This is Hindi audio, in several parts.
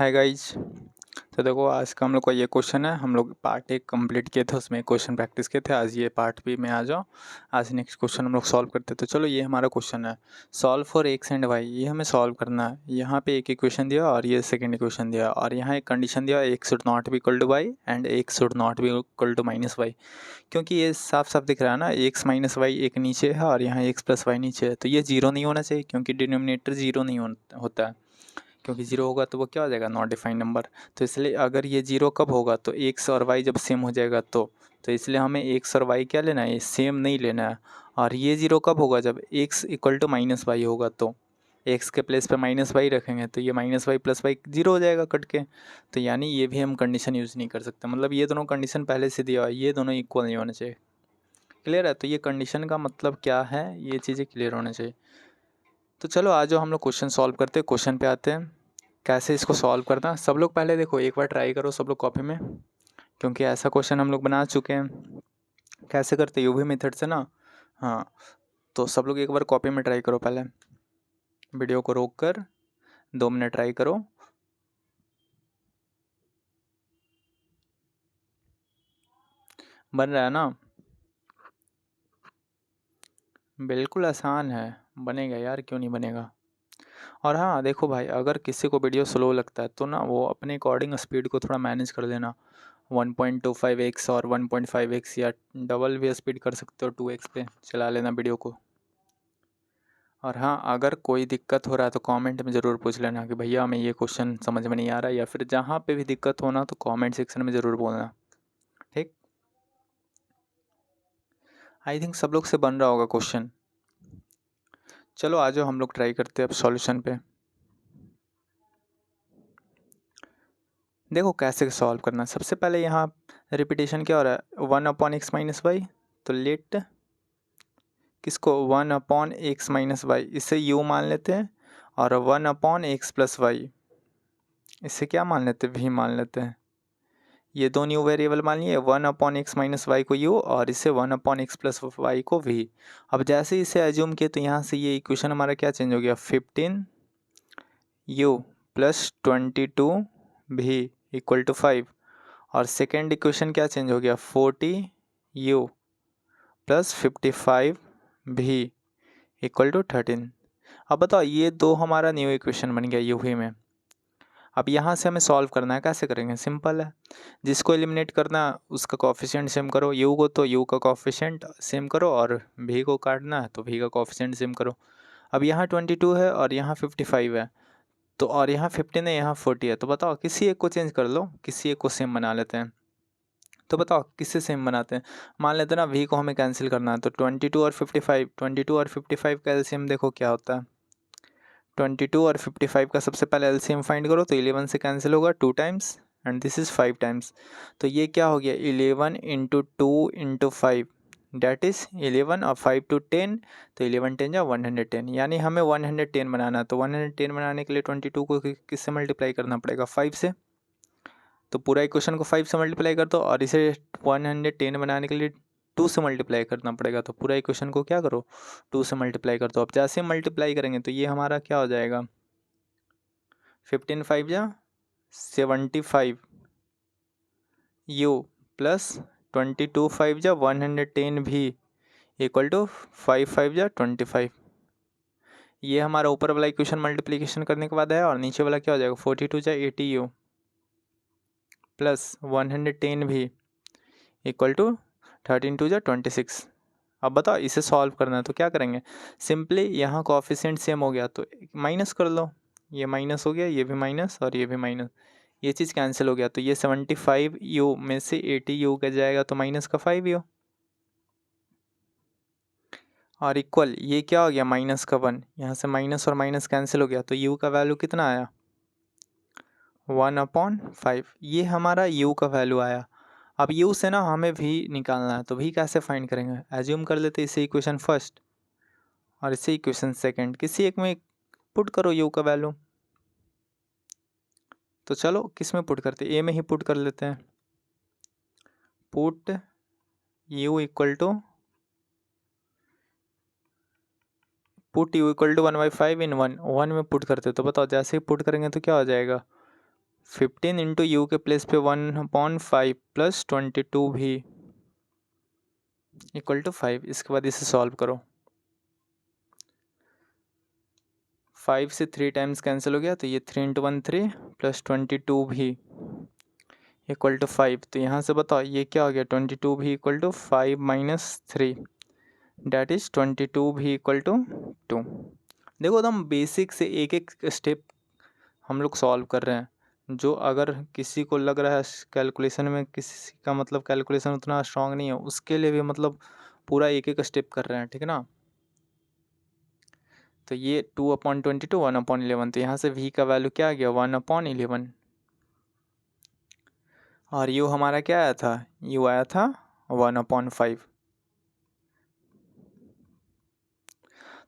Hi guys. तो देखो आज का हम लोग का ये क्वेश्चन है। हम लोग पार्ट एक कंप्लीट किए थे, उसमें क्वेश्चन प्रैक्टिस किए थे। आज ये पार्ट बी में आ जाओ। आज नेक्स्ट क्वेश्चन हम लोग सॉल्व करते हैं। तो चलो ये हमारा क्वेश्चन है, solve for x and y. ये हमें सॉल्व करना है। यहाँ पे एक इक्वेशन दिया और ये सेकंड इक्वेशन दिया और यहाँ एक कंडीशन दिया, x should not be equal to y and x should not be equal to minus y. क्योंकि ये साफ साफ दिख रहा है ना, एक्स माइनस वाई एक नीचे है और यहाँ एक्स प्लस वाई नीचे है, तो ये जीरो नहीं होना चाहिए क्योंकि डिनोमिनेटर जीरो नहीं होता है। क्योंकि जीरो होगा तो वो क्या हो जाएगा, नॉट डिफाइंड नंबर। तो इसलिए अगर ये जीरो कब होगा, तो एक्स और वाई जब सेम हो जाएगा तो इसलिए हमें एक्स और वाई क्या लेना है, सेम नहीं लेना है। और ये जीरो कब होगा, जब x equal to minus y होगा। तो एक्स के प्लेस पे माइनस वाई रखेंगे तो ये minus y plus y zero हो जाएगा कट के। तो यानी ये भी हम कंडीशन यूज़ नहीं कर सकते, मतलब ये दोनों कंडीशन पहले से दिया हुआ है, ये दोनों इक्वल नहीं होने चाहिए। क्लियर है? तो ये कंडीशन का मतलब क्या है, ये चीज़ें क्लियर होने चाहिए। तो चलो आज जो हम लोग क्वेश्चन सॉल्व करते हैं, क्वेश्चन पे आते हैं कैसे इसको सॉल्व करना। सब लोग पहले देखो, एक बार ट्राई करो सब लोग कॉपी में, क्योंकि ऐसा क्वेश्चन हम लोग बना चुके हैं। कैसे करते यूवी मेथड से ना। हाँ, तो सब लोग एक बार कॉपी में ट्राई करो। पहले वीडियो को रोक कर 2 मिनट ट्राई करो। बन रहा है ना? बिल्कुल आसान है, बनेगा यार, क्यों नहीं बनेगा। और हाँ देखो भाई, अगर किसी को वीडियो स्लो लगता है तो ना वो अपने अकॉर्डिंग स्पीड को थोड़ा मैनेज कर लेना। 1.25x और 1.5x या डबल भी स्पीड कर सकते हो, 2x पे चला लेना वीडियो को। और हाँ, अगर कोई दिक्कत हो रहा है तो कमेंट में ज़रूर पूछ लेना कि भैया हमें ये क्वेश्चन समझ में नहीं आ रहा है, या फिर जहाँ पे भी दिक्कत होना तो कमेंट सेक्शन में ज़रूर बोलना। ठीक, आई थिंक सब लोग से बन रहा होगा क्वेश्चन। चलो आ जाओ हम लोग ट्राई करते हैं अब सॉल्यूशन पे। देखो कैसे सॉल्व करना है। सबसे पहले यहाँ रिपीटेशन क्या हो रहा है, 1/x-y। तो लेट किसको, 1/x-y, इसे u मान लेते हैं। और 1/x+y, इसे क्या मान लेते हैं, v मान लेते हैं। ये दो न्यू वेरिएबल मान लिए, 1/x-y को u और इसे 1/x+y को v। अब जैसे इसे एज्यूम किए तो यहाँ से ये इक्वेशन हमारा क्या चेंज हो गया, 15u + 22v इक्वल टू 5। और सेकेंड इक्वेशन क्या चेंज हो गया, 40u + 55v इक्वल टू 13। अब बताओ, ये दो हमारा न्यू इक्वेशन बन गया यूवी में। अब यहाँ से हमें सॉल्व करना है, कैसे करेंगे, सिंपल है। जिसको एलिमिनेट करना उसका कोफिशिएंट सेम करो, यू को तो यू का कोफिशिएंट सेम करो, और भी को काटना है तो भी का कोफिशिएंट सेम करो। अब यहाँ 22 है और यहाँ 55 है, तो और यहाँ 15 है, यहाँ 40 है। तो बताओ किसी एक को चेंज कर लो, किसी एक को सेम बना लेते हैं। तो बताओ किससे सेम बनाते हैं। मान लेते हैं ना वी को हमें कैंसिल करना है, तो 22 और 55, 22 और 55 का एलसीएम देखो क्या होता है। 22 और 55 का सबसे पहले एलसीएम फाइंड करो, तो 11 से कैंसिल होगा 2 times and this is 5 times. तो ये क्या हो गया, 11 × 2 × 5 डैट इज़ 11 और 5 to 10, तो 11 10 या 110, यानी हमें 110 बनाना है। तो 110 बनाने के लिए 22 को किससे मल्टीप्लाई करना पड़ेगा, 5 से। तो पूरा इक्वेशन को 5 से मल्टीप्लाई कर दो, और इसे 110 बनाने के लिए 2 से मल्टीप्लाई करना पड़ेगा। तो पूरा इक्वेशन को क्या करो, 2 से मल्टीप्लाई कर दो। अब जैसे मल्टीप्लाई करेंगे तो ये हमारा क्या हो जाएगा, 15 5 जा 75 u + 22 5 जा 110 भी इक्वल टू 5 5 जा 25। ये हमारा ऊपर वाला इक्वेशन मल्टीप्लिकेशन करने के बाद है, और नीचे वाला क्या हो जाएगा, 42 जा 80 u + 110 भी इक्वल टू 13 2 जा 26। अब बताओ इसे सॉल्व करना है तो क्या करेंगे, सिंपली यहाँ कोफिशिएंट सेम हो गया तो माइनस कर लो। ये माइनस हो गया, ये भी माइनस और ये भी माइनस, ये चीज़ कैंसिल हो गया। तो ये 75 यू में से 80 यू का जाएगा तो माइनस का 5 यू, और इक्वल ये क्या हो गया, माइनस का 1। यहाँ से माइनस और माइनस कैंसिल हो गया, तो यू का वैल्यू कितना आया, 1/5। ये हमारा यू का वैल्यू आया। अब यू से ना हमें भी निकालना है, तो भी कैसे फाइंड करेंगे, एज्यूम कर लेते इसे इक्वेशन फर्स्ट और इसे इक्वेशन सेकंड, किसी एक में पुट करो यू का वैल्यू। तो चलो किस में पुट करते, ए में ही पुट कर लेते हैं। पुट यू इक्वल टू 1/5 इन 1 में पुट करते। तो बताओ जैसे ही पुट करेंगे तो क्या हो जाएगा, 15 इंटू यू के प्लेस पे 1/5 प्लस 22 भी इक्वल टू 5। इसके बाद इसे सॉल्व करो। 5 से 3 टाइम्स कैंसिल हो गया, तो ये 3 इंटू 1 3 प्लस 22 भी इक्वल टू 5। तो यहाँ से बताओ ये क्या हो गया, 22 भी equal to 5 minus 3 that is 22 भी इक्वल टू 2। देखो एकदम बेसिक से एक एक स्टेप हम लोग सॉल्व कर रहे हैं। जो अगर किसी को लग रहा है कैलकुलेशन में किसी का मतलब कैलकुलेशन उतना स्ट्रांग नहीं है, उसके लिए भी मतलब पूरा एक एक स्टेप कर रहे हैं, ठीक है ना। तो ये 2/22 1/11, तो यहाँ से v का वैल्यू क्या आ गया 1/11 और u हमारा क्या आया था, u आया था 1/5।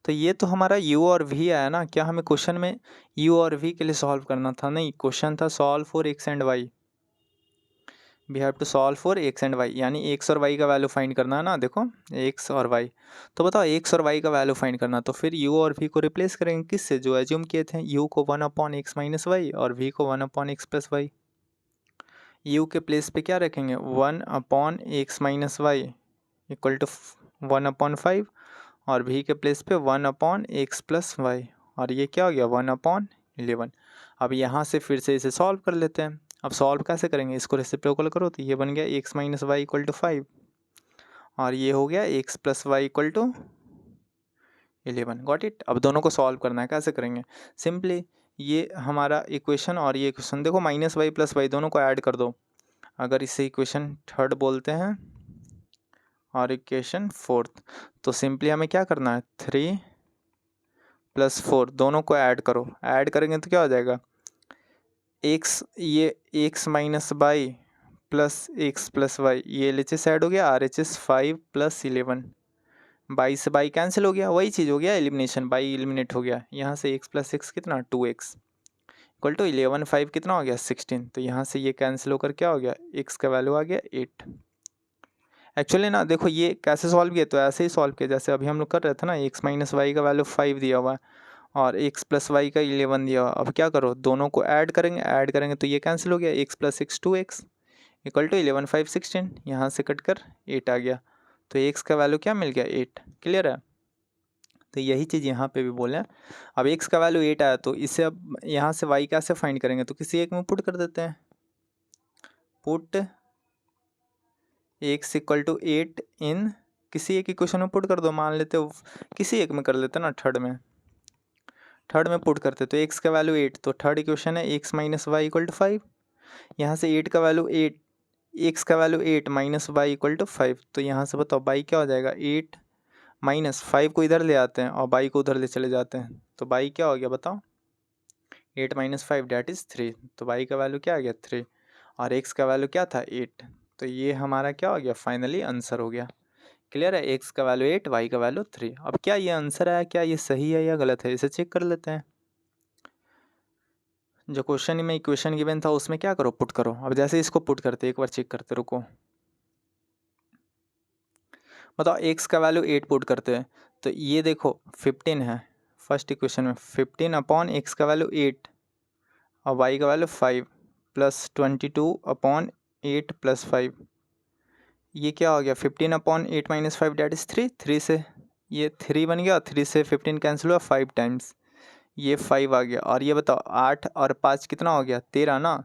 तो ये तो हमारा u और v आया ना। क्या हमें क्वेश्चन में u और v के लिए सॉल्व करना था? नहीं, क्वेश्चन था solve for x and y। We have to solve for x and y, यानी x और y का वैल्यू फाइंड करना है ना। देखो x और y, तो बताओ x और y का वैल्यू फाइंड करना, तो फिर u और v को रिप्लेस करेंगे किससे, जो एज्यूम किए थे, u को 1/x माइनस वाई और v को 1/x प्लस वाई। u के प्लेस पे क्या रखेंगे 1/x minus y equal to 1/5 और v के प्लेस पे 1/x प्लस वाई और ये क्या हो गया 1/11। अब यहाँ से फिर से इसे सॉल्व कर लेते हैं। अब सॉल्व कैसे करेंगे, इसको रेसिप्रोकल करो तो ये बन गया x minus y equal to 5 और ये हो गया x plus y equal to 11। Got it. अब दोनों को सॉल्व करना है, कैसे करेंगे, सिंपली ये हमारा इक्वेशन और ये इक्वेशन देखो माइनस वाई प्लस वाई दोनों को ऐड कर दो। अगर इसे इक्वेशन थर्ड बोलते हैं और इक्वेशन फोर्थ, तो सिंपली हमें क्या करना है 3 प्लस 4 दोनों को ऐड करो। ऐड करेंगे तो क्या हो जाएगा x, ये x minus y plus x plus y, ये LHS ऐड हो गया RHS 5 प्लस 11। बाई से बाई कैंसिल हो गया, वही चीज़ हो गया एलिमिनेशन, बाई एलिमिनेट हो गया। यहाँ से x प्लस एक्स कितना 2x इक्वल टू 11 5 कितना हो गया 16। तो यहाँ से ये कैंसिल होकर क्या हो गया x का वैल्यू आ गया 8। एक्चुअली ना देखो ये कैसे सॉल्व किया, तो ऐसे ही सॉल्व किया जैसे अभी हम लोग कर रहे थे ना। x माइनस वाई का वैल्यू 5 दिया हुआ है और x प्लस वाई का 11 दिया हुआ। अब क्या करो दोनों को ऐड करेंगे तो ये कैंसिल हो गया, x plus x 2x equal to 11 5 16। यहाँ से कट कर 8 आ गया, तो x का वैल्यू क्या मिल गया 8। क्लियर है। तो यही चीज़ यहाँ पे भी बोले हैं। अब x का वैल्यू 8 आया, तो इसे अब यहाँ से y कैसे फाइंड करेंगे, तो किसी एक में पुट कर देते हैं। पुट x इक्वल टू 8 इन किसी एक इक्वेशन में पुट कर दो। मान लेते हो किसी एक में कर लेते ना, थर्ड में पुट करते, तो x का वैल्यू 8, तो थर्ड इक्वेशन है x minus y equal to 5। यहाँ से 8 का वैल्यू 8, x का value 8 minus y equal to 5। तो यहाँ से बताओ बाई क्या हो जाएगा 8 माइनस 5 को इधर ले आते हैं और बाई को उधर ले चले जाते हैं, तो बाई क्या हो गया बताओ 8 माइनस 5 डैट इज़ 3। तो बाई का वैल्यू क्या आ गया 3 और x का वैल्यू क्या था 8। तो ये हमारा क्या हो गया फाइनली आंसर हो गया। क्लियर है, x का वैल्यू 8 y का वैल्यू 3। अब क्या ये आंसर आया, क्या ये सही है या गलत है, इसे चेक कर लेते हैं। जो क्वेश्चन में इक्वेशन गिवन था उसमें क्या करो पुट करो। अब जैसे इसको पुट करते एक बार चेक करते, रुको बताओ x का वैल्यू 8 पुट करते हैं, तो ये देखो 15 है फर्स्ट इक्वेशन में, 15 अपॉन x का वैल्यू 8 और y का वैल्यू 5 प्लस 22 अपॉन 8 प्लस 5, ये क्या हो गया 15 अपॉन 8 माइनस 5 डैट इज 3। 3 से ये 3 बन गया, 3 से 15 कैंसिल हुआ 5 टाइम्स, ये 5 आ गया। और ये बताओ 8 और 5 कितना हो गया 13 ना,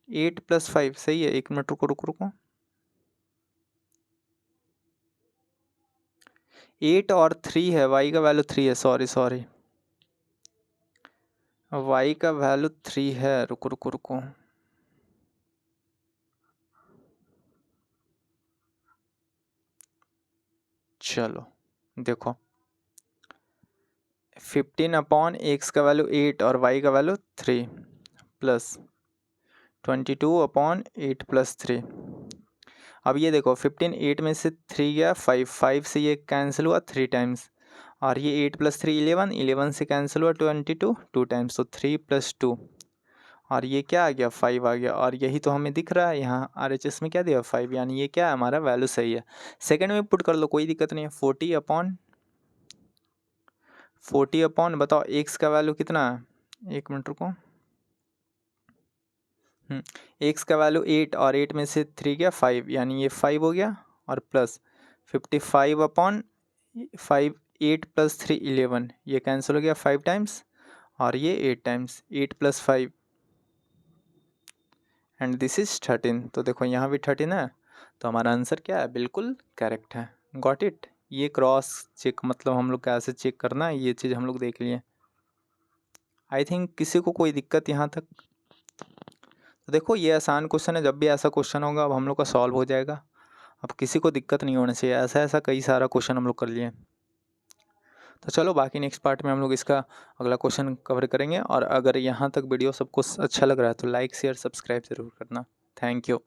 8 प्लस 5 सही है। 1 मिनट रुको रुको रुको, 8 और 3 है, y का वैल्यू 3 है, सॉरी y का वैल्यू 3 है। रुको रुको रुको, चलो देखो 15 अपॉन x का वैल्यू 8 और y का वैल्यू 3 प्लस 22 अपॉन 8 प्लस 3। अब ये देखो 15 8 में से 3 गया 5, 5 से ये कैंसिल हुआ 3 टाइम्स और ये 8 प्लस 3 11, 11 से कैंसिल हुआ 22 2 टाइम्स, तो 3 प्लस 2 और ये क्या आ गया 5 आ गया। और यही तो हमें दिख रहा है यहाँ RHS में क्या दिया 5, यानी ये क्या है हमारा वैल्यू सही है। सेकंड में पुट कर लो कोई दिक्कत नहीं है, 40 अपॉन बताओ x का वैल्यू कितना है, 1 मिनट रुको, एक्स का वैल्यू 8 और 8 में से 3 गया 5, यानी ये 5 हो गया और प्लस 55/5, 8 + 3 11, ये कैंसिल हो गया 5 टाइम्स और ये 8 टाइम्स, 8 + 5 एंड दिस इज 13। तो देखो यहाँ भी 13 है, तो हमारा आंसर क्या है, बिल्कुल करेक्ट है। Got it. ये क्रॉस चेक मतलब हम लोग कैसे चेक करना है ये चीज़ हम लोग देख लिए। आई थिंक किसी को कोई दिक्कत यहाँ तक? तो देखो ये आसान क्वेश्चन है, जब भी ऐसा क्वेश्चन होगा अब हम लोग का सॉल्व हो जाएगा। अब किसी को दिक्कत नहीं होना चाहिए, ऐसा ऐसा कई सारा क्वेश्चन हम लोग कर लिए। तो चलो बाकी नेक्स्ट पार्ट में हम लोग इसका अगला क्वेश्चन कवर करेंगे। और अगर यहाँ तक वीडियो सबको अच्छा लग रहा है तो लाइक शेयर सब्सक्राइब ज़रूर करना। Thank you.